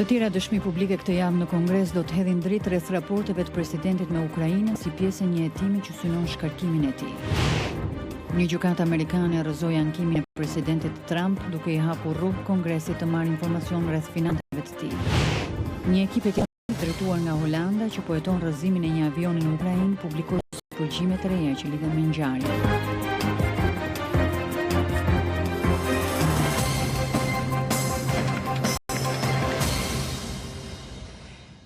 Të tjera dëshmi publike këtë javë në Kongres do të hedhin dritë rreth raporteve të presidentit me Ukrainën si pjesë e një hetimi që synon shkarkimin e tij. Një gjykatë amerikane rrëzoi ankimin e presidentit Trump duke i hapur rrugë Kongresit të marrë informacion rreth financave të tij. Një ekip e drejtuar nga Holanda që po heton rrëzimin e një avioni në Ukrainë publikoi shpërgjime të reja që lidhen me ngjarjen.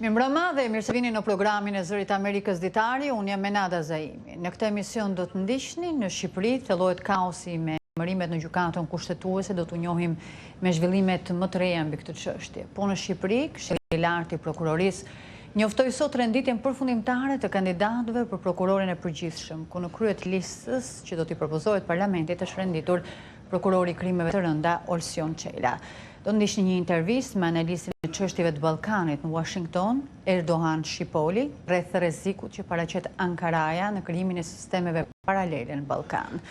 Mirëmbrëma dhe mirë se vini në programin e Zërit Amerikës Ditari, unë jam Menada Zaimi. Në këtë emision do të ndiqni në Shqipëri thellohet kaosi me emërimet në gjykatën kushtetuese, do t'u njohim me zhvillimet më të reja mbi këtë çështje. Po në Shqipëri, Këshilli i Lartë i Prokurorisë njoftoi sot renditjen përfundimtare të kandidatëve për prokurorin e përgjithshëm, ku në krye të listës që do t'i propozohet parlamentit është renditur prokurori i krimeve të rënda Olsion Çela. Do të ndiqni një intervistë me analistin e çështjeve të Ballkanit në Washington, Erdogan Shqipoli, rreth rrezikut që paraqet Ankaraja në krijimin e sistemeve paralele në Ballkan.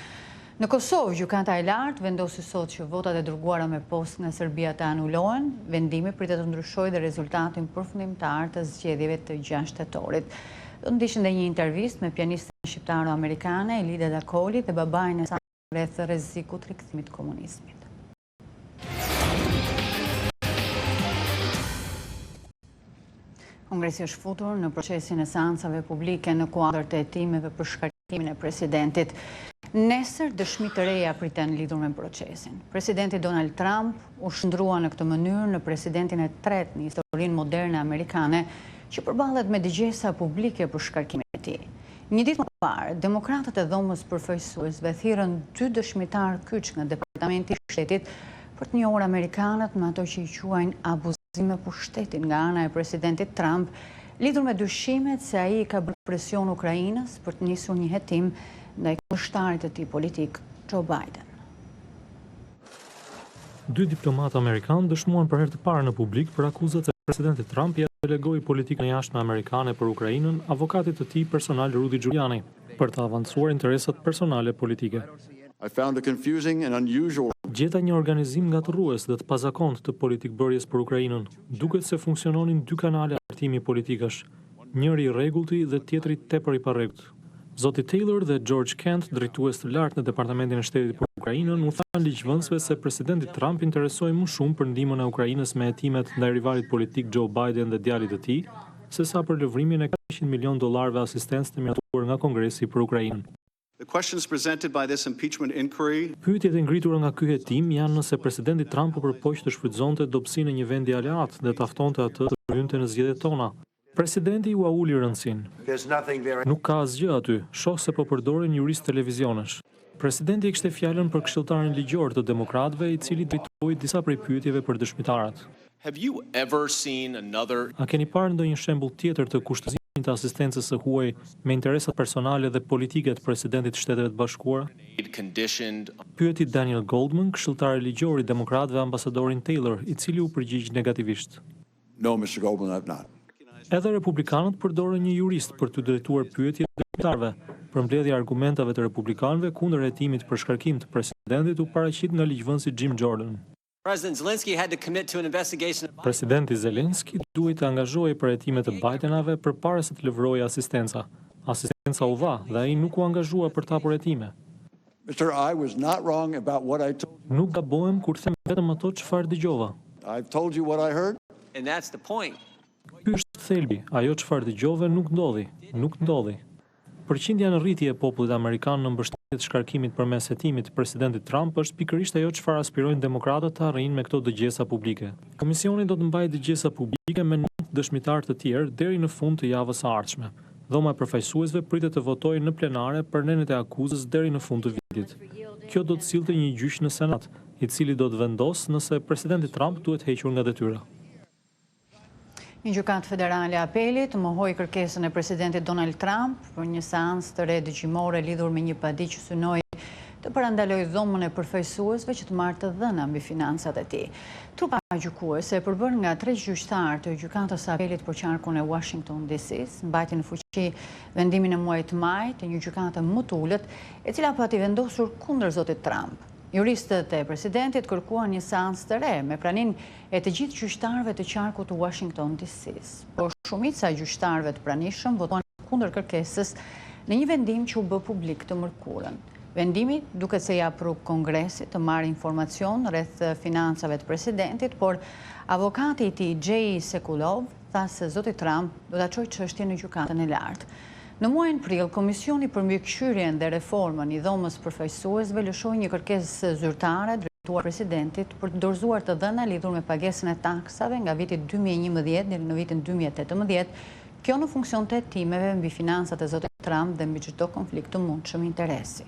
Në Kosovë, gjykata e lartë vendosi sot që votat e dërguara me postë nga Serbia të anulohen. Vendimi pritet të ndryshojë dhe rezultatin përfundimtar të zgjedhjeve të 6 tetorit. Do të ndiqni edhe një intervistë me pianisten shqiptaro-amerikane Elida Dakoli dhe babain e saj rreth rrezikut të rikthimit të komunizmit. Kongresi është futur në procesin e seancave publike në kuadër të hetimeve për shkarkimin e presidentit. Nesër dëshmi të reja priten lidhur me procesin. Presidenti Donald Trump u shndrua në këtë mënyrë në presidentin e tretë në historinë moderne amerikane që përballet me dëgjesa publike për shkarkimin e tij. Një ditë më parë, demokratët e dhomës përfaqësuesve thirrën 2 dëshmitar kyç nga Departamenti i Shtetit për të njohur amerikanët me ato që i quajnë abuzime pushtetit nga ana e presidentit Trump, lidhur me dyshimet se ai ka bërë presion Ukrainës për të nisur një hetim ndaj kundërshtarit të tij politik, Joe Biden. 2 diplomatë amerikanë dëshmuan për herë të parë në publik për akuzat se presidenti Trump ja delegoi politikën e jashtme amerikane për Ukrainën avokatit të tij personal Rudy Giuliani për të avancuar interesat personale politike. Gjeta një organizim ngatërrues dhe të pazakontë të politikbërjes për Ukrainën, duket se funksiononin 2 kanale artimi politikash, njëri i rregullti dhe tjetri tepër i parregullt. Zoti Taylor dhe George Kent, drejtues të lartë në Departamentin e Shtetit për Ukrainën, u thanë ligjvënësve se presidenti Trump interesoi më shumë për ndihmën e Ukrainës me hetimet ndaj rivalit politik Joe Biden dhe djalit të tij, sesa për lëvrimin e $400 milion asistencë të mjaftuar nga Kongresi për Ukrainën. Pyetjet e ngritura nga ky hetim janë nëse presidenti Trump u përpoq të shfrytëzonte dobësinë e një vendi aleat dhe të ftonte atë të hynte në zgjedhjet tona. Presidenti u uli rëndësinë. Nuk ka asgjë aty, shoh se po përdorin juristë televizionesh. Presidenti e kishte fjalën për këshilltarin ligjor të demokratëve, i cili drejtoi disa prej pyetjeve për dëshmitarat. A keni parë ndonjë shembull tjetër të kushtëzimit të asistencës së huaj me interesat personale dhe politike të presidentit të Shteteve të Bashkuara? Pyeti Daniel Goldman, këshilltar ligjor i demokratëve, ambasadorin Taylor, i cili u përgjigj negativisht. No, Mr. Goldman, I've not. Edhe republikanët përdorën një jurist për të drejtuar pyetjet dëshmitarëve. Përmbledhja e argumentave të republikanëve kundër hetimit për shkarkim të presidentit u paraqit nga ligjvënësi Jim Jordan. Presidenti Zelenski duhet të angazhohej për hetimet të Bidenave përpara se të lëvrojë asistenca. Asistenca u dha dhe ai nuk u angazhua për të hapur hetime. Nuk gabohem kur them vetëm ato çfarë dëgjova. Ky është thelbi, ajo çfarë dëgjove nuk ndodhi. Përqindja në rritje e popullit amerikan në mbështetje të shkarkimit përmes hetimit të presidentit Trump është pikërisht ajo çfarë aspirojnë demokratët të arrijnë me këto dëgjesa publike. Komisioni do të mbajë dëgjesa publike me 9 dëshmitar të tjerë deri në fund të javës së ardhshme. Dhoma e përfaqësuesve pritet të votojë në plenare për nenet e akuzës deri në fund të vitit. Kjo do të sillte një gjyq në Senat, i cili do të vendosë nëse presidenti Trump duhet hequr nga detyra. Një gjykatë federale apelit mohoi kërkesën e presidentit Donald Trump për një seancë të re dëgjimore lidhur me një padi që synoi të parandalojë dhomën e përfaqësuesve që të marrë të dhëna mbi financat e tij. Trupa gjykuese e përbërë nga 3 gjyqtarë të gjykatës së apelit për qarkun e Washington DC, mbajti në fuqi vendimin e muajit maj të një gjykate më të ulët, e cila pati vendosur kundër zotit Trump. Juristët e presidentit kërkuan një seancë të re me praninë e të gjithë gjyqtarëve të qarkut të Washington DC-s, por shumica e gjyqtarëve të pranishëm votuan kundër kërkesës në një vendim që u bë publik të mërkurën. Vendimi duket se jap rrugë Kongresit të marrë informacion rreth financave të presidentit, por avokati i tij Jay Sekulow tha se zoti Trump do ta çojë çështjen në gjykatën e lartë. Në muajin prill, Komisioni për mbikëqyrjen dhe reformën i dhomës përfaqësuesve lëshoi një kërkesë zyrtare drejtuar presidentit për të dorëzuar të dhëna lidhur me pagesën e taksave nga viti 2011 deri në vitin 2018, kjo në funksion të hetimeve mbi financat e zotit Trump dhe mbi çdo konflikt të mundshëm interesi.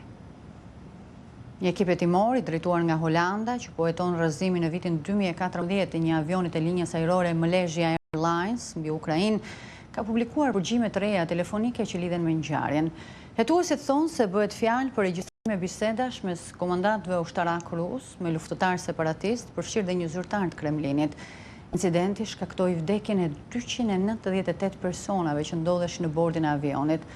Një ekip hetimor i drejtuar nga Holanda që po heton rrëzimin në vitin 2014 të një avionit e linjës ajrore Malaysia Airlines mbi Ukrainë ka publikuar përgjime të reja telefonike që lidhen me ngjarjen. Hetuesit thonë se bëhet fjalë për regjistrime bisedash mes komandantëve ushtarak rus me luftëtar separatist, përfshirë dhe një zyrtar të Kremlinit. Incidenti shkaktoi vdekjen e 298 personave që ndodheshin në bordin e avionit.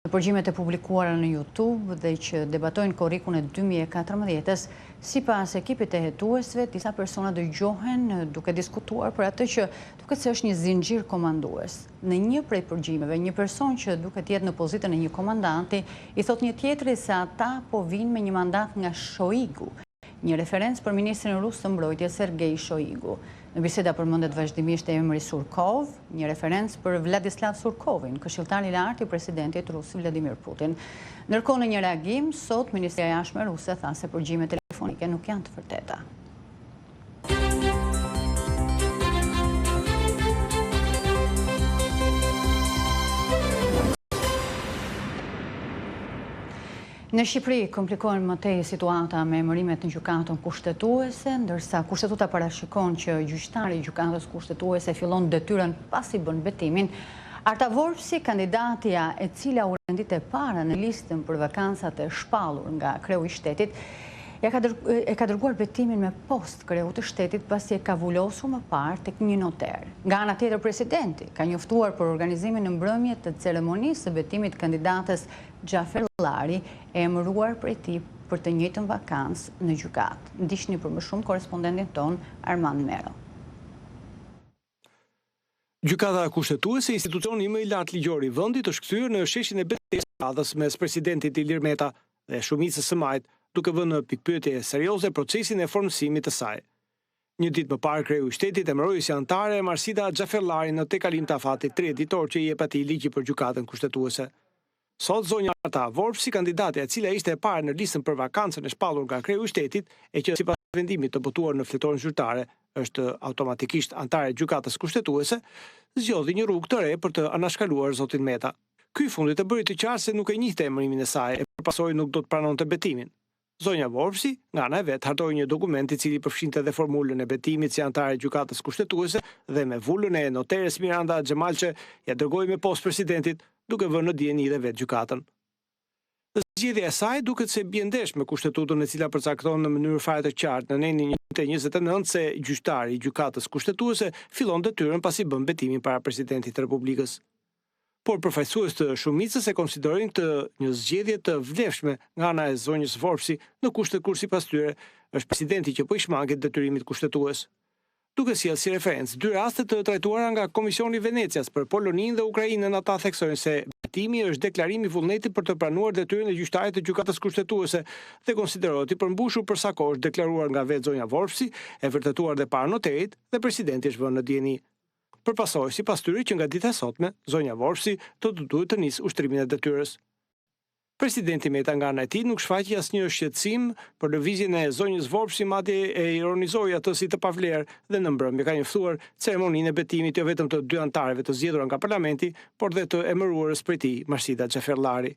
Në përgjimet e publikuara në YouTube dhe që debatojnë korrikun e 2014-s, sipas ekipit të hetuesve, disa persona dëgjohen duke diskutuar për atë që duket se është një zinxhir komandues. Në një prej përgjimeve, një person që duket jetë në pozitën e një komandanti, i thot një tjetri se ata po vinë me një mandat nga Shoigu, një referencë për ministrin rus të mbrojtjes Sergej Shoigu. Në biseda përmendet vazhdimisht emri Surkov, një referencë për Vladislav Surkovin, këshilltar i lartë i presidentit rus Vladimir Putin. Ndërkohë në një reagim, sot Ministria e Jashtme ruse tha se përgjimet telefonike nuk janë të vërteta. Në Shqipëri komplikohen më tej situata me emërimet në gjykatën kushtetuese, ndërsa kushtetuta parashikon që gjyqtari i gjykatës kushtetuese fillon detyrën pasi bën betimin. Arta Vorpsi, kandidatja e cila u rendit e para në listën për vakancat e shpallur nga kreu i shtetit, e ka dërguar betimin me post kreu të shtetit pasi e ka vullosur më parë tek një noter. Nga ana tjetër, presidenti ka njoftuar për organizimin në mbrëmje të ceremonisë së betimit kandidates Xhafer Llari, e emëruar prej tij për të njëjtën vakancë në gjykatë. Ndiqni për më shumë korespondentin ton Armand Mero. Gjykata kushtetuese, institucioni më i lartë ligjor i vendit, është kthyer në sheshin e betejës radhës mes presidentit Ilir Meta dhe shumicës së majt, duke vënë në pikpyetje serioze procesin e formësimit të saj. Një ditë më parë, kreu i shtetit emëroi si antare Marsida Xhafer Llarin në tekalim të afatit 3 ditor që i jep atij ligji për gjykatën kushtetuese. Sot zonja Arta Vorpsi, kandidatja e cila ishte e parë në listën për vakancën e shpallur nga kreu i shtetit, e që sipas vendimit të botuar në fletorin zyrtare është automatikisht antare e gjykatës kushtetuese, zgjodhi një rrugë të re për të anashkaluar zotin Meta. Ky fundi të bëri të qartë se nuk e njihte emërimin e saj e përpasoj nuk do të pranonte betimin. Zonja Vorpsi, nga ana e vet, hartoi një dokument i cili përfshinte dhe formulën e betimit si antare e gjykatës kushtetuese dhe me vullën e noteres Miranda Xhemalçe ja dërgoi me post presidentit, duke vënë në dieni dhe vetë gjykatën. Zgjedhja e saj duket se bie ndesh me kushtetutën e cila përcakton në mënyrë fare të qartë në nenin 129 se gjyqtari i gjykatës kushtetuese fillon detyrën pasi bën betimin para presidentit të Republikës. Por përfaqësues të shumicës e konsiderojnë këtë një zgjedhje të vlefshme nga ana e zonjës Vorpsi, në kushtet kur sipas tyre është presidenti që po i shmanget detyrimit kushtetues. Duke sjellë si referencë dy raste të trajtuara nga Komisioni i Venecias për Poloninë dhe Ukrainën, ata theksojnë se betimi është deklarimi i vullnetit për të pranuar detyrën e gjyqtarit të gjykatës kushtetuese dhe konsiderohet i përmbushur për sa kohë është deklaruar nga vetë zonja Vorpsi, e vërtetuar dhe para noterit dhe presidenti është vënë në dieni. Përpasoj sipas tyre që nga dita e sotme, zonja Vorpsi do të duhet të nisë ushtrimin e detyrës. Presidenti Meta nga ana e tij nuk shfaqi asnjë shqetësim për lëvizjen e zonjës Vorpsi, madje e ironizoi atë si të pavlerë dhe në mbrëmje ka njoftuar ceremoninë e betimit jo vetëm të dy antarëve të zgjedhur nga parlamenti, por dhe të emëruarës prej tij, Marsida Xhafer Llari.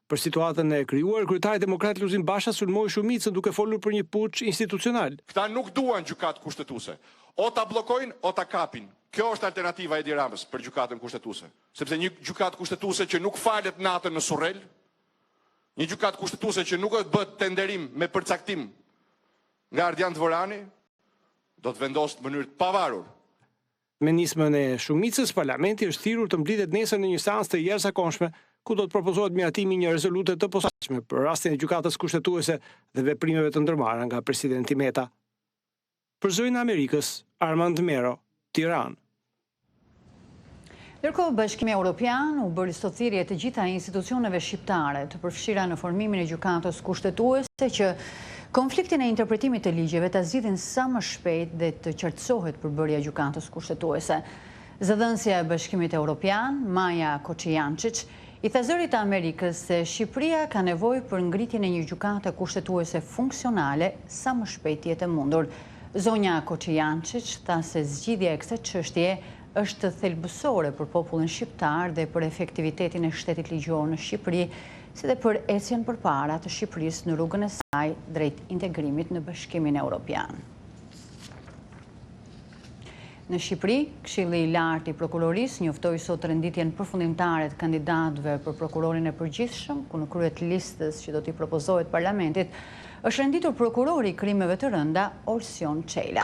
Për situatën e krijuar, kryetari demokrat Luzin Basha sulmoi shumicën duke folur për një puç institucional. Këta nuk duan gjykatë kushtetuese. O ta bllokojnë, o ta kapin. Kjo është alternativa e Edi Ramës për gjykatën kushtetuese. Sepse një gjykatë kushtetuese që nuk falet natën në Surrel, një gjykatë kushtetuese që nuk është bët tenderim me përcaktim nga Ardian Dvorani, do të vendosë në mënyrë të pavarur. Me nismën e shumicës, parlamenti është thirrur të mblidhet nesër në një seancë të jashtëzakonshme, ku do të propozohet mirëtimi një rezolute të posaçme për rastin e gjykatës kushtetuese dhe veprimeve të ndërmarra nga presidenti Meta. Për Zërin e Amerikës, Armand Mero, Tiranë. Ndërkohë, Bashkimi Evropian u bëri sot thirrje të gjitha institucioneve shqiptare të përfshira në formimin e gjykatës kushtetuese që konfliktin e interpretimit të ligjeve ta zgjidhin sa më shpejt dhe të qartësohet përbërja e gjykatës kushtetuese. Zëdhënësja e Bashkimit Evropian, Maja Koçijančić, i tha Zërit të Amerikës se Shqipëria ka nevojë për ngritjen e një gjykate kushtetuese funksionale sa më shpejt jetë e mundur. Zonja Koçijančić tha se zgjidhja e kësaj çështjeje është thelbësore për popullin shqiptar dhe për efektivitetin e shtetit ligjor në Shqipëri, si dhe për ecjen përpara të Shqipërisë në rrugën e saj drejt integrimit në Bashkimin Evropian. Në Shqipëri, Këshilli i Lartë i Prokurorisë njoftoi sot renditjen përfundimtare të kandidatëve për prokurorin e përgjithshëm, ku në krye të listës që do t'i propozohet parlamentit është renditur prokurori i krimeve të rënda Orsion Çela.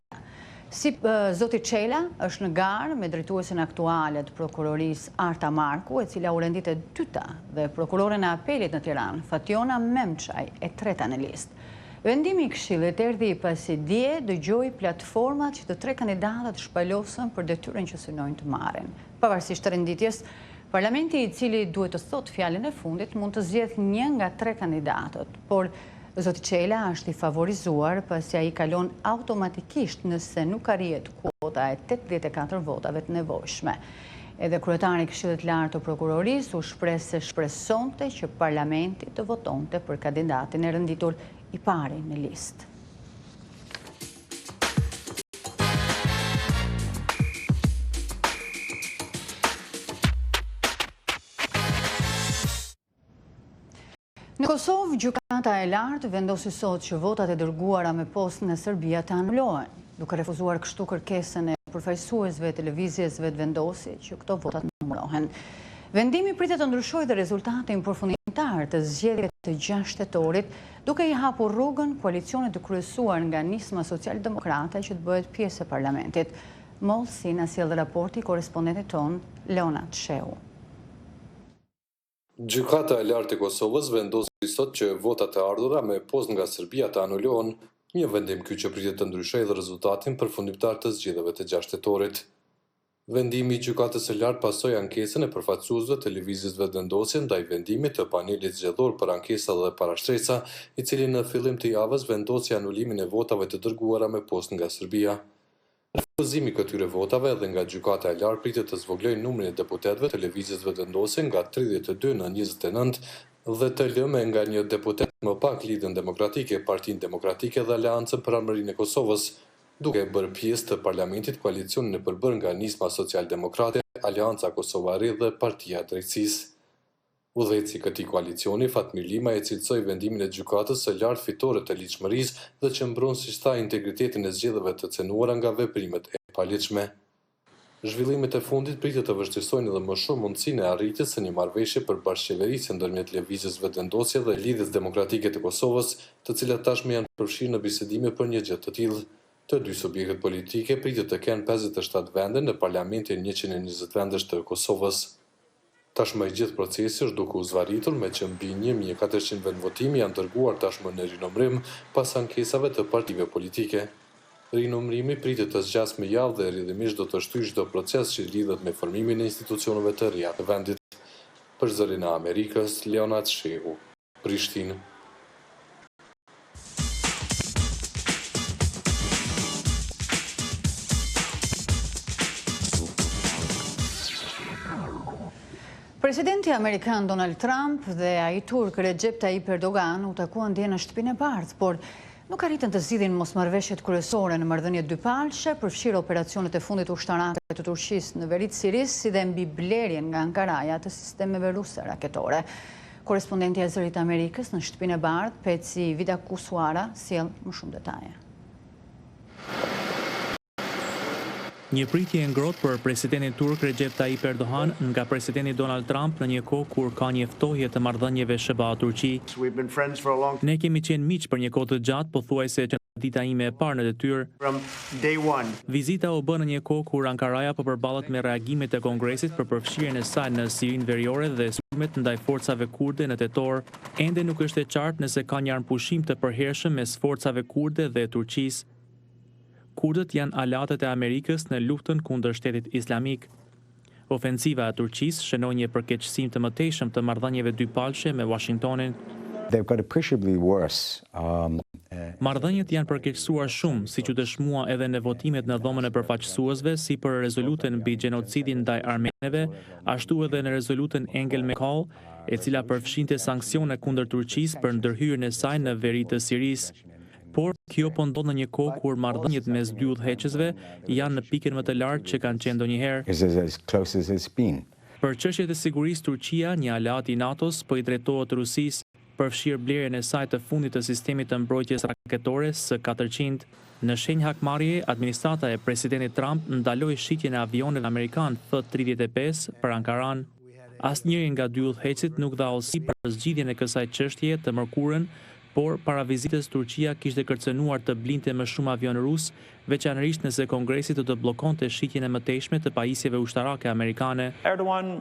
Si zoti Çela është në garë me drejtuesen aktuale të prokurorisë Arta Marku, e cila u rendit e dyta, dhe prokuroren e apelit në Tiranë, Fationa Memçaj, e treta në listë. Vendimi i Këshillit erdhi pasi dje dëgjoi platformat që të tre kandidatët shpalosën për detyrën që synojnë të marrin. Pavarësisht të renditjes, parlamenti i cili duhet të thotë fjalën e fundit mund të zgjedhë një nga tre kandidatët, por zoti Çela është i favorizuar pasi ai kalon automatikisht nëse nuk arrihet kuota e 84 votave të nevojshme. Edhe kryetari i Këshillit Lartë të Prokurorisë u shpreh se shpresonte që parlamenti të votonte për kandidatin e renditur i pari në listë. Në Kosovë, gjykata e lartë vendosi sot që votat e dërguara me postën e Serbia të anullohen, duke refuzuar kështu kërkesën e përfaqësuesve e televizjesve të vendosi që këto votat numërohen. Vendimi pritet të ndryshojë dhe rezultatin përfundimtar të zgjedhjeve të 6 shtetorit, duke i hapur rrugën koalicionit të kryesuar nga nisma social-demokrate që të bëhet pjesë e parlamentit. Mollsi na sjell raporti korrespondentit ton Leonat Sheu. Gjykata e lartë e Kosovës vendosi sot që votat e ardhura me postë nga Serbia të anullohen, një vendim ky që pritet të ndryshojë dhe rezultatin përfundimtar të zgjedhjeve të 6 shtetorit. Vendimi i gjykatës së lartë pasoi ankesën e përfaqësuesve të lëvizjesve të vendosje ndaj vendimit të panelit zgjedhor për ankesa dhe parashtresa, i cili në fillim të javës vendosi anulimin e votave të dërguara me postë nga Serbia. Refuzimi këtyre votave edhe nga gjykata e lartë pritet të zvoglojë numrin e deputetëve të lëvizjesve të vendosje nga 32 në 29 dhe të lëmë nga një deputet më pak Lidhjen Demokratike, Partinë Demokratike dhe Aleancën për Armërinë e Kosovës, duke bërë pjesë të parlamentit koalicionin e përbërë nga nisma social-demokrate, Alianca Kosovari dhe Partia e Drejtësisë. Udhëheci i këtij koalicioni, Fatmir Lima, e cilësoi vendimin e gjykatës së lartë fitore të ligjshmërisë dhe që mbron si tha integritetin e zgjedhjeve të cenuara nga veprimet e paligjshme. Zhvillimet e fundit pritet të vështirësojnë edhe më shumë mundësinë e arritjes së një marrëveshje për bashkëqeverisje ndërmjet lëvizjesve të vendosje dhe Lidhjes Demokratike të Kosovës, të cilat tashmë janë përfshirë në bisedime për një gjë të tillë. Të dy subjektet politike pritet të kenë 57 vende në parlamentin 120 vendesh të Kosovës. Tashmë i gjithë procesi është duke u zvarritur me që mbi 1400 vendvotimi janë dërguar tashmë në rinumërim pas ankesave të partive politike. Rinumërimi pritet të zgjasë me javë dhe rrjedhimisht do të shtyjë çdo proces që lidhet me formimin e institucioneve të reja të vendit. Për Zërin e Amerikës, Leonat Shehu, Prishtinë. Presidenti Amerikan Donald Trump dhe ai turk Recep Tayyip Erdogan u takuan dje në Shtëpinë e Bardhë, por nuk arritën të zgjidhin mosmarrëveshjet kryesore në marrëdhëniet dypalshe, përfshirë operacionet e fundit ushtarake të Turqisë në veri të Sirisë, si dhe mbi blerjen nga Ankaraja të sistemeve ruse raketore. Korrespondenti e Zërit Amerikës në Shtëpinë e Bardhë, Peci Vidakusuara, sjell më shumë detaje. Një pritje e ngrohtë për presidentin turk Recep Tayyip Erdogan nga presidenti Donald Trump në një kohë kur ka një ftohje të marrëdhënieve SBA-Turqi. Ne kemi qenë miq për një kohë të gjatë, pothuajse që dita ime e parë në detyrë. Vizita u bë në një kohë kur Ankaraja po përballet me reagimet e Kongresit për përfshirjen e saj në Sirinë Veriore dhe ndaj forcave kurde në tetor, ende nuk është e qartë nëse ka një armpushim të përhershëm mes forcave kurde dhe Turqisë. Kurdët janë alatët e Amerikës në luftën kundër shtetit islamik. Ofensiva e Turqisë shënon një përkeqësim të mëtejshëm të marrëdhënieve dypalshe me Washingtonin. They've got appreciably worse. Marrëdhëniet janë përkeqësuar shumë, siç u dëshmua edhe në votimet në dhomën e përfaqësuesve, si për rezolutën mbi gjenocidin ndaj armeneve, ashtu edhe në rezolutën Engel McCall, e cila përfshinte sanksione kundër Turqisë për ndërhyrjen e saj në veri të Sirisë. Por kjo po ndodh në një kohë kur marrëdhëniet mes dy udhëheqësve janë në pikën më të lartë që kanë qenë ndonjëherë. As close as it's been. Për çështjet e sigurisë, Turqia, një aleat i NATO-s, po i drejtohet Rusisë, përfshirë blerjen e saj të fundit të sistemit të mbrojtjes raketore S-400. Në shenjë hakmarrjeje, administrata e presidentit Trump ndaloi shitjen e avioneve amerikan F-35 për Ankaran. Asnjëri nga dy udhëheqësit nuk dha olsi për zgjidhjen e kësaj çështjeje të mërkurën, por para vizitës Turqia kishte kërcënuar të blinte më shumë avion rus, veçanërisht nëse Kongresi do të bllokonte shitjen e mëtejshme të pajisjeve ushtarake amerikane. Erdogani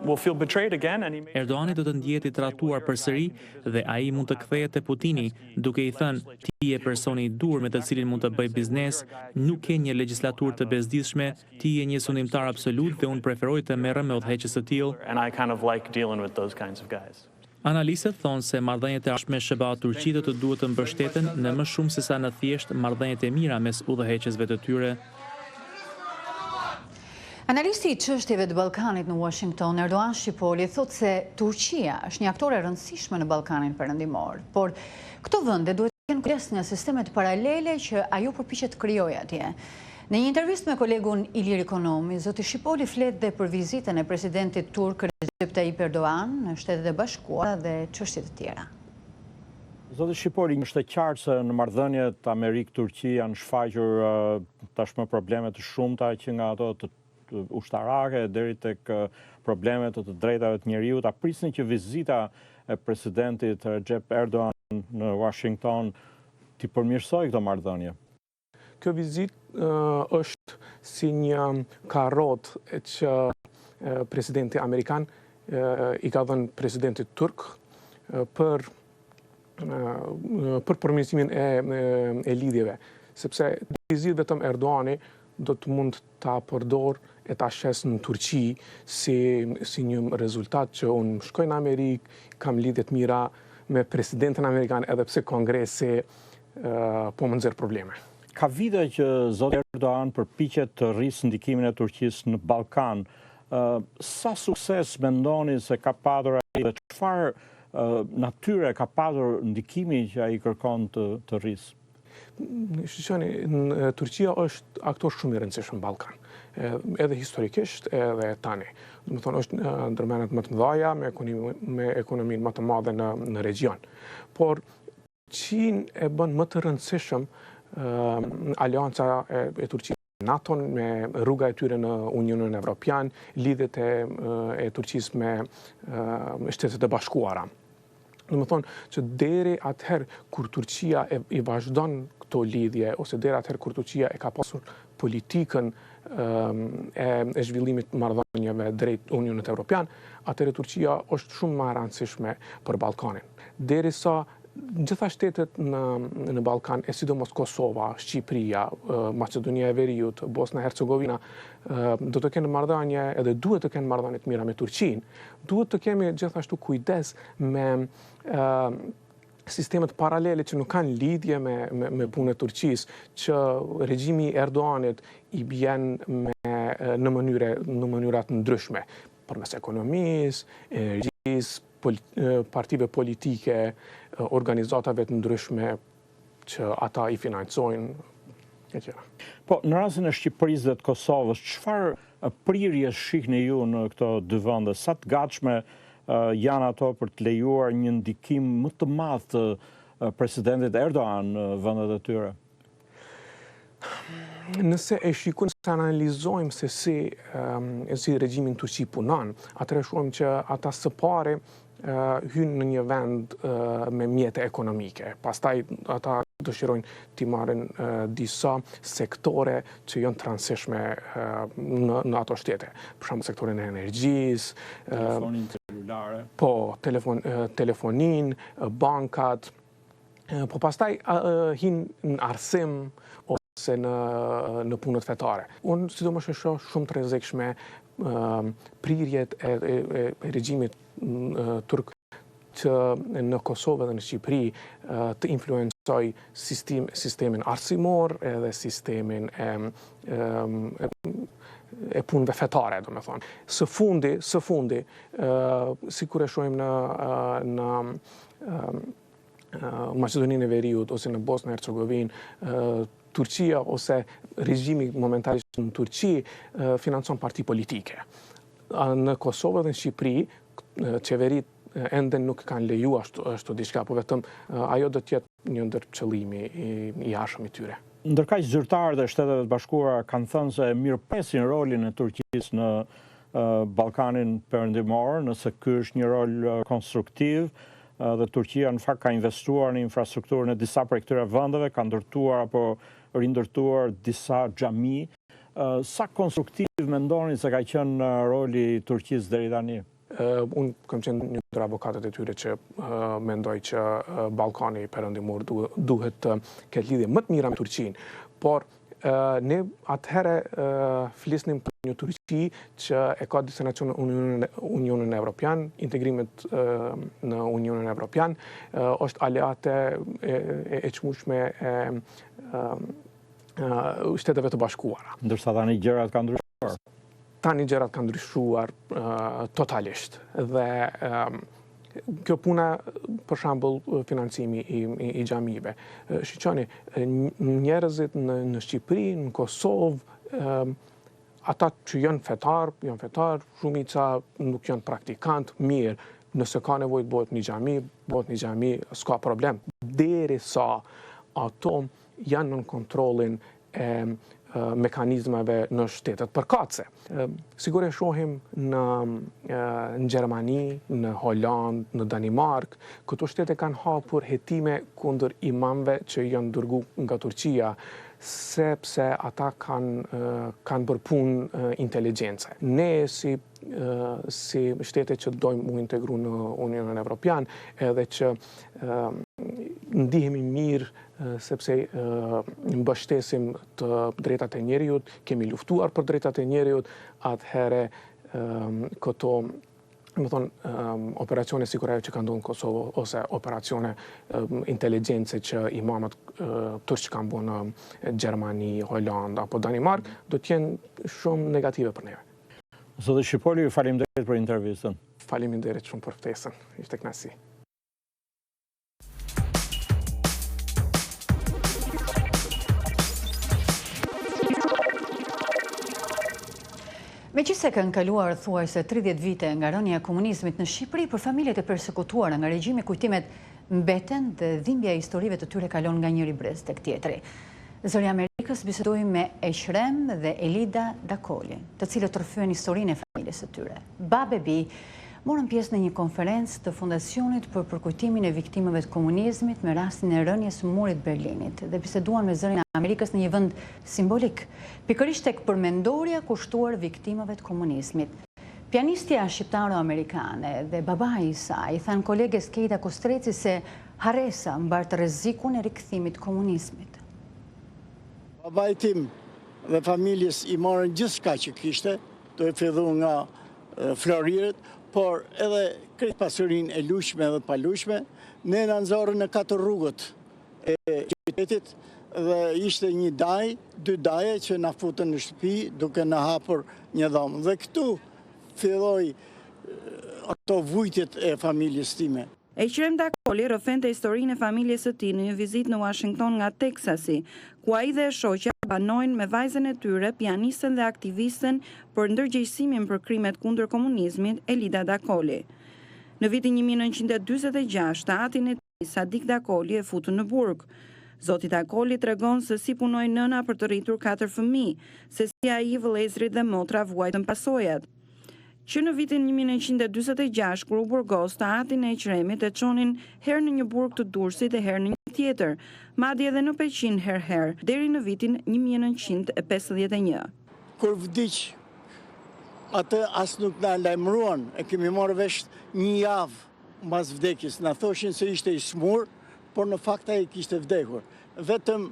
do të ndihet i trahtuar përsëri dhe ai mund të kthehet te Putini, duke i thënë: "Ti je personi i dur me të cilin mund të bëj biznes, nuk ke një legjislaturë të bezdishme, ti je një sundimtar absolut dhe unë preferoj të merrem me udhëheqës të tillë." Analistët thonë se marrëdhëniet e ardhshme SBA-Turqi do të duhet të mbështeten në më shumë se sa në thjesht marrëdhëniet e mira mes udhëheqësve të tyre. Analisti i çështjeve të Ballkanit në Washington, Erdogan Shqipoli, thotë se Turqia është një aktor e rëndësishme në Ballkanin perëndimor, por këto vende duhet të kenë kujdes nga sistemet paralele që ajo përpiqet të krijojë atje. Në një intervistë me kolegun Ilir Ekonomi, zoti Shqipoli flet dhe për vizitën e presidentit turk Recep Tayyip Erdogan në Shtetet e Bashkuara dhe çështje të tjera. Zoti Shqipoli, është e qartë se në marrëdhëniet Amerikë-Turqi janë shfaqur tashmë probleme të shumta që nga ato të ushtarake deri tek problemet të drejtave të njeriut. A prisni që vizita e presidentit Recep Erdogan në Washington t'i përmirësoj këto marrëdhënie? Kjo vizitë është si një karrot që presidenti amerikan i ka dhënë presidentit turk për përmirësimin e lidhjeve, sepse vizitë vetëm Erdogani do të mund ta përdor e ta shes në Turqi si një rezultat që unë shkoj në Amerikë, kam lidhje të mira me presidentin amerikan edhe pse Kongresi po më nxjerr probleme. Ka vite që zoti Erdogan përpiqet të rrisë ndikimin e Turqisë në Ballkan. Sa sukses mendoni se ka patur ai dhe çfarë natyre ka patur ndikimi që ai kërkon të rrisë? Shqipëni, Turqia është aktor shumë i rëndësishëm në Ballkan, edhe historikisht edhe tani. Do të thonë është ndërmend më të mëdha me ekonominë më të madhe në regjion. Por Çin e bën më të rëndësishëm alianca e Turqisë me NATO, me rruga e tyre në Unionin Evropian, lidhjet e Turqisë me Shtetet e Bashkuara. Do të thonë që deri atëherë kur Turqia i vazhdon këto lidhje, ose deri atëherë kur Turqia e ka pasur politikën e zhvillimit të marrëdhënieve drejt Unionit Evropian, atëherë Turqia është shumë më e rëndësishme për Ballkanin. Derisa gjitha shtetet në Ballkan, e sidomos Kosova, Shqipëria, Maqedonia e Veriut, Bosna e Hercegovina, do të kenë marrëdhënie edhe duhet të kenë marrëdhënie të mira me Turqinë. Duhet të kemi gjithashtu kujdes me sistemet paralele që nuk kanë lidhje me punën e Turqisë, që regjimi i Erdoganit i bjen në mënyra të ndryshme, përmes ekonomisë, energjisë, partive politike, organizatave të ndryshme që ata i financojnë, etc. Po, në rastin e Shqipërisë dhe të Kosovës, çfarë prirje shihni ju në këto dy vende? Sa të gatshme janë ato për të lejuar një ndikim më të madh të presidentit Erdogan në vendet e tyre? Nëse e shikojmë, se analizojmë se si regjimin Turqi punon, atëherë shohim që ata së pari hynë në një vend me mjete ekonomike. Pastaj ata dëshirojnë t'i marrin disa sektore që janë transishme në ato shtete. Për shembull sektorin e energjisë, celulare. Po, telefonin, bankat, po pastaj hinë në arsim ose në punët fetare. Unë sidomos e shoh shumë të rrezikshme prirjet e regjimit turk që në Kosovë dhe në Shqipëri të influencoj sistemin arsimor edhe sistemin e punëve fetare, do me thonë. Së fundi, si kur e shohim në Maqedoninë e Veriut ose në Bosnë e Hercegovinë, Turqia ose regjimi momentalisht në Turqi financon parti politike. Në Kosovë dhe në Shqipëri, qeverit ende nuk kanë leju ashtu diçka, po vetëm ajo do të jetë një ndër qëllimi i jashtëm i tyre. Ndërkaq zyrtarët e Shteteve të Bashkuara kanë thënë se mirëpresin rolin e Turqisë në Ballkanin Perëndimor, nëse ky është një rol konstruktiv, dhe Turqia në fakt ka investuar në infrastrukturën e disa prej këtyre vendeve, ka ndërtuar apo rindërtuar disa xhami. Sa konstruktiv mendoni se ka qenë roli i Turqisë deri tani? Unë kam qenë një ndër avokatët e tyre që mendoj që Ballkani Perëndimor duhet të ketë lidhje më të mira me Turqinë, por ne atëherë flisnim për një Turqi që e ka destinacion në Unionin Evropian, integrimet në Unionin Evropian, është aleate e çmueshme e Shteteve të Bashkuara. Ndërsa tani gjërat kanë ndryshuar. Tani gjërat kanë ndryshuar totalisht dhe kjo puna, për shembull, financimi i xhamive. Shiqoni, njerëzit në Shqipëri, në Kosovë, ata që janë fetar, shumica nuk janë praktikant, mirë, nëse ka nevojë bëhet një xhami, s'ka problem. Derisa ato janë në kontrollin e mekanizmave në shtetet përkatëse. Sigur e shohim në Gjermani, në Holand, në Danimark, këto shtete kanë hapur hetime kundër imamëve që janë dërguar nga Turqia, sepse ata kanë bërë punë inteligjencë. Ne si shtete që dojmë u integru në Unionin Evropian, edhe që ndihemi mirë sepse mbështesim të drejtat e njerëzit, kemi luftuar për drejtat e njerëzit, atëherë këto operacione sikur ajo që ka ndodhur në Kosovë ose operacione inteligjencë që imamët turq kanë bërë në Gjermani, Holand apo Danimark, do të jenë shumë negative për neve. Zotë Shqipoli, ju faleminderit për intervistën. Faleminderit shumë për ftesën. Ishte kënaqësi. Meqenëse kanë kaluar thuajse 30 vite nga rënia e komunizmit në Shqipëri, për familjet e persekutuara nga regjimi kujtimet mbeten dhe dhimbja e historive të tyre kalon nga njëri brez tek tjetri. Zëri Amerikës bisedoi me Eqrem dhe Elida Dakoli, të cilët rrëfyen historinë e familjes së tyre. Babë e bi morën pjesë në një konferencë të Fondacionit për përkujtimin e viktimave të komunizmit me rastin e rënies së murit Berlinit dhe biseduan me zërin e Amerikës në një vend simbolik, pikërisht tek përmendorja kushtuar viktimave të komunizmit. Pianistja shqiptaro-amerikane dhe babai i saj i thanë koleges Keita Kostreci se harresa mbart rrezikun e rikthimit të komunizmit. Babai tim dhe familjes i morën gjithçka që kishte, do e fillu nga florirët, por edhe krejt pasurinë e lushme dhe palushme, ne na nxorën në 4 rrugët e qytetit dhe ishte një daj, 2 daje që na futën në shtëpi duke na hapur një dhomë. Dhe këtu filloi ato vujtjet e familjes time. Eqrem Dakoli rrëfente historinë e familjes së tij në një vizitë në Washington nga Teksasi, ku ai dhe shoqja banojnë me vajzën e tyre, pianisten dhe aktivisten për ndërgjegjësimin për krimet kundër komunizmit, Elida Dakoli. Në vitin 1946, atin e tij, Sadik Dakoli e futën në burg. Zoti Dakoli tregon se si punoi nëna për të rritur 4 fëmijë, se si ai, vëllezërit dhe motra vuajtën pasojat. Që në vitin 1946, kur u burgos të atin e Eqremit e çonin herë në një burg të Durrësit e herë në një tjetër, madje edhe në Peqin herë, deri në vitin 1951. Kur vdiq Atë as nuk na lajmëruan, e kemi marrë vesh një javë mbas vdekjes. Na thoshin se ishte i smur, por në fakt ai kishte vdekur. Vetëm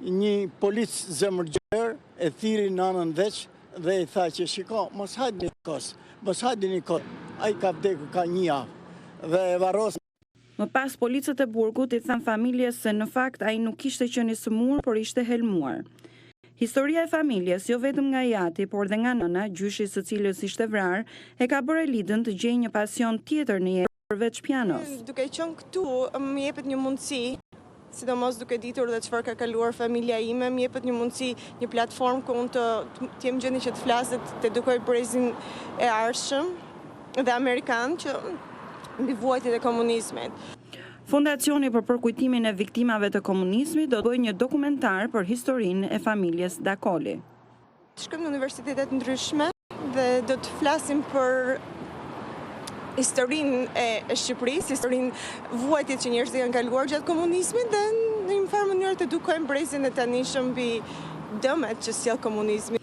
një polic zemërgjer e thiri nanën veç dhe i tha që shiko, mos hajde një kot, ai ka vdekur ka një javë dhe e varros. Më pas, policët e burgut i thanë familjes se në fakt ai nuk ishte qenë i smur, por ishte helmuar. Historia e familjes, jo vetëm nga jati, por dhe nga nëna, gjyshi së cilës ishte vrarë, e ka bërë Elidën të gjejë një pasion tjetër në jetë përveç pianos. Duke qenë këtu, më jepet një mundësi, sidomos duke ditur dhe çfarë ka kaluar familja ime, më jepet një mundësi, një platformë ku unë të jem gjendje që të flas dhe të edukoj brezin e ardhshëm dhe amerikan që mbi vuajtjet e komunizmit. Fondacioni për përkujtimin e viktimave të komunizmit do të bëjë një dokumentar për historinë e familjes Dakoli. Shkojmë në universitetet ndryshme dhe do të flasim për historinë e Shqipërisë, historinë vuajtjet që njerëzit kanë kaluar gjatë komunizmit dhe në një farë mënyrë të edukojmë brezin e tanishëm mbi dëmet që sjell komunizmi.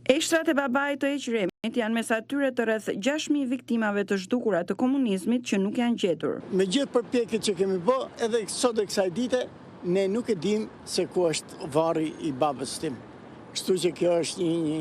Eshtrat e babait të Eqremit janë mes atyre të rreth 6.000 viktimave të zhdukura të komunizmit që nuk janë gjetur. Me gjithë përpjekjet që kemi bë, edhe sot e kësaj dite, ne nuk e dim se ku është varri i babës tim. Kështu që kjo është një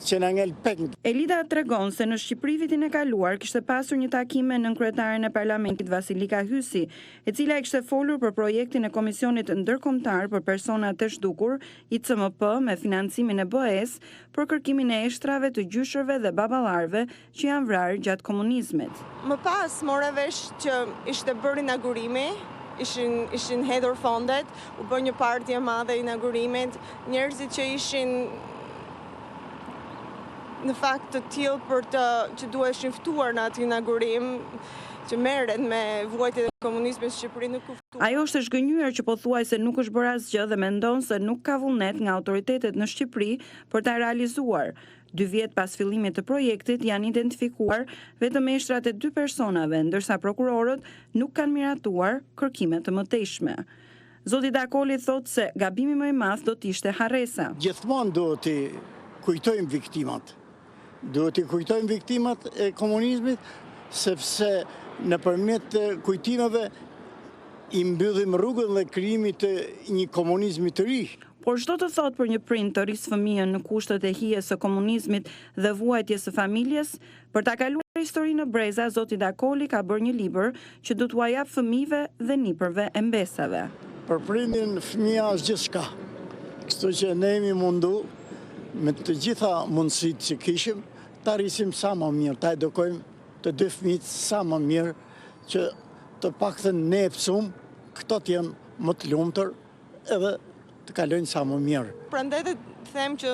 që na ngel pek. Elida tregon se në Shqipëri vitin e kaluar kishte pasur një takim me nënkryetaren e Parlamentit Vasilika Hysi, e cila kishte folur për projektin e Komisionit Ndërkombëtar për persona të zhdukur, ICMP, me financimin e BE-s për kërkimin e eshtrave të gjyshërve dhe baballarëve që janë vrarë gjatë komunizmit. Më pas mora vesh që ishte bërë inaugurimi, ishin hedhur fondet, u bë një partje madhe inaugurimit, njerëzit që ishin në fakt të tillë për që duheshin ftuar në atë inaugurim që merret me vuajtjet e komunizmit në Shqipëri nuk u ftuan. Ajo është zgënjur që pothuajse nuk është bërë asgjë dhe mendon se nuk ka vullnet nga autoritetet në Shqipëri për ta realizuar. 2 vjet pas fillimit të projektit janë identifikuar vetëm eshtrat e 2 personave, ndërsa prokurorët nuk kanë miratuar kërkime të mëtejshme. Zoti Dakoli thotë se gabimi më i madh do të ishte harresa. Gjithmonë duhet të kujtojmë viktimat. Duhet të kujtojmë viktimat e komunizmit, sepse nëpërmjet kujtimeve i mbyllim rrugën dhe krijimit të një komunizmi të ri. Por çdo të thot për një prind të rrisë fëmijën në kushtet e hijes së komunizmit dhe vuajtjes së familjes, për ta kaluar historinë në breza, zoti Dakoli ka bërë një libër që do t'ua jap fëmijëve dhe nipërve e mbesave. Për prindin fëmia është gjithçka. Kështu që ne jemi mundu me të gjitha mundësitë që kishim, ta rrisim sa më mirë, ta edukojmë të 2 fëmijët sa më mirë, që të paktën ne e psum, këto të jenë më të lumtur edhe të kalojnë sa më mirë. Prandaj të them që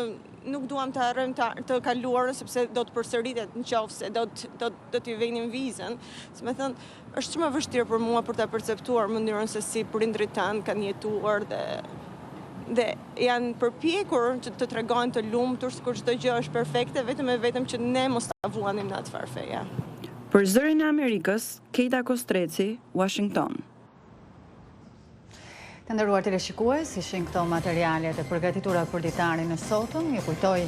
nuk duam të harrojmë të kaluarën sepse do të përsëritet nëse do t'i vënim vizën. Se më thënë, është shumë e vështirë për mua për ta perceptuar mënyrën se si prindrit tanë kanë jetuar dhe janë përpjekur që të tregojnë të lumtur sikur çdo gjë është perfekte, vetëm që ne mos ta vuanim në atë farfeja. Për Zërin e Amerikës, Keita Kostreci, Washington. Të nderuar teleshikues, ishin këto materialet e përgatitura për ditarin në sotëm. Ju kujtoj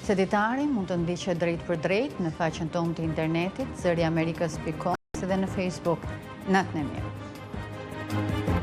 se ditari mund të ndiqet drejt për drejt në faqen tonë të internetit, zëriamerikës.com, dhe në Facebook. Natën e mirë.